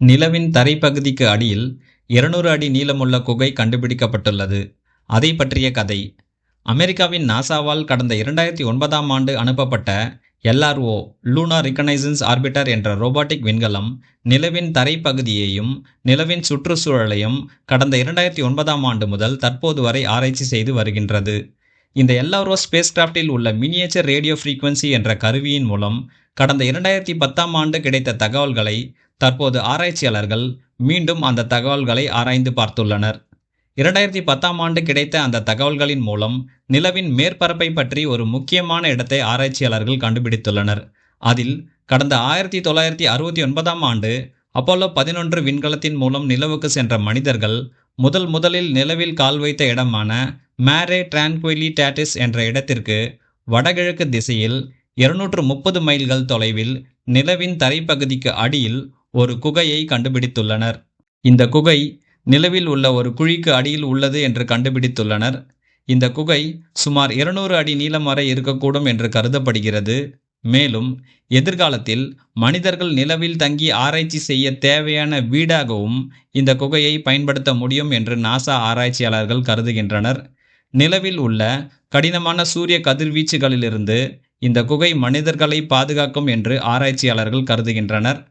நிலவின் தரைப்பகுதிக்கு அடியில் 200 அடி நீளமுள்ள குகை கண்டுபிடிக்கப்பட்டுள்ளது. அதை பற்றிய கதை. அமெரிக்காவின் நாசாவால் கடந்த 2009ஆம் ஆண்டு அனுப்பப்பட்ட LRO லூனார் ரிகனைசன்ஸ் ஆர்பிட்டர் என்ற ரோபாட்டிக் விண்கலம் நிலவின் தரைப்பகுதியையும் நிலவின் சுற்றுச்சூழலையும் கடந்த 2009ஆம் ஆண்டு முதல் தற்போது வரை ஆராய்ச்சி செய்து வருகின்றது. இந்த LRO ஸ்பேஸ் கிராஃப்டில் உள்ள மினியேச்சர் ரேடியோ ஃப்ரீக்வன்சி என்ற கருவியின் மூலம் கடந்த 2010ஆம் ஆண்டு கிடைத்த தகவல்களை தற்போது ஆராய்ச்சியாளர்கள் மீண்டும் அந்த தகவல்களை ஆராய்ந்து பார்த்துள்ளனர். 2010ஆம் ஆண்டு கிடைத்த அந்த தகவல்களின் மூலம் நிலவின் மேற்பரப்பை பற்றி ஒரு முக்கியமான இடத்தை ஆராய்ச்சியாளர்கள் கண்டுபிடித்துள்ளனர். அதில் கடந்த 1969ஆம் ஆண்டு அப்போலோ 11 விண்கலத்தின் மூலம் நிலவுக்கு சென்ற மனிதர்கள் முதலில் நிலவில் கால் வைத்த இடமான மேரே டிரான்குயிலிட்டாட்டிஸ் என்ற இடத்திற்கு வடகிழக்கு திசையில் 230 மைல்கள் தொலைவில் நிலவின் தரைப்பகுதிக்கு அடியில் ஒரு குகையை கண்டுபிடித்துள்ளனர். இந்த குகை நிலவில் உள்ள ஒரு குழிக்கு அடியில் உள்ளது என்று கண்டுபிடித்துள்ளனர். இந்த குகை சுமார் 200 அடி நீளம் வரை இருக்கக்கூடும் என்று கருதப்படுகிறது. மேலும் எதிர்காலத்தில் மனிதர்கள் நிலவில் தங்கி ஆராய்ச்சி செய்ய தேவையான வீடாகவும் இந்த குகையை பயன்படுத்த முடியும் என்று நாசா ஆராய்ச்சியாளர்கள் கருதுகின்றனர். நிலவில் உள்ள கடினமான சூரிய கதிர்வீச்சுகளிலிருந்து இந்த குகை மனிதர்களை பாதுகாக்கும் என்று ஆராய்ச்சியாளர்கள் கருதுகின்றனர்.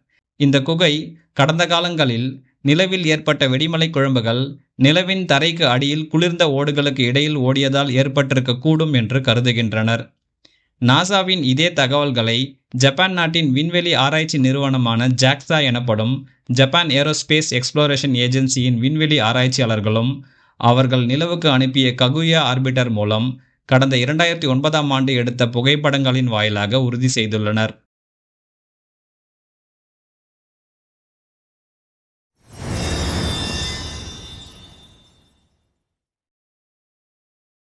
இந்த குகை கடந்த காலங்களில் நிலவில் ஏற்பட்ட வெடிமலை குழம்புகள் நிலவின் தரைக்கு அடியில் குளிர்ந்த ஓடுகளுக்கு இடையில் ஓடியதால் ஏற்பட்டிருக்கக்கூடும் என்று கருதுகின்றனர். நாசாவின் இதே தகவல்களை ஜப்பான் நாட்டின் விண்வெளி ஆராய்ச்சி நிறுவனமான ஜாக்சா எனப்படும் ஜப்பான் ஏரோஸ்பேஸ் எக்ஸ்ப்ளோரேஷன் ஏஜென்சியின் விண்வெளி ஆராய்ச்சியாளர்களும் அவர்கள் நிலவுக்கு அனுப்பிய ககுயா ஆர்பிட்டர் மூலம் கடந்த 2009ஆம் ஆண்டு எடுத்த புகைப்படங்களின் வாயிலாக உறுதி செய்துள்ளனர்.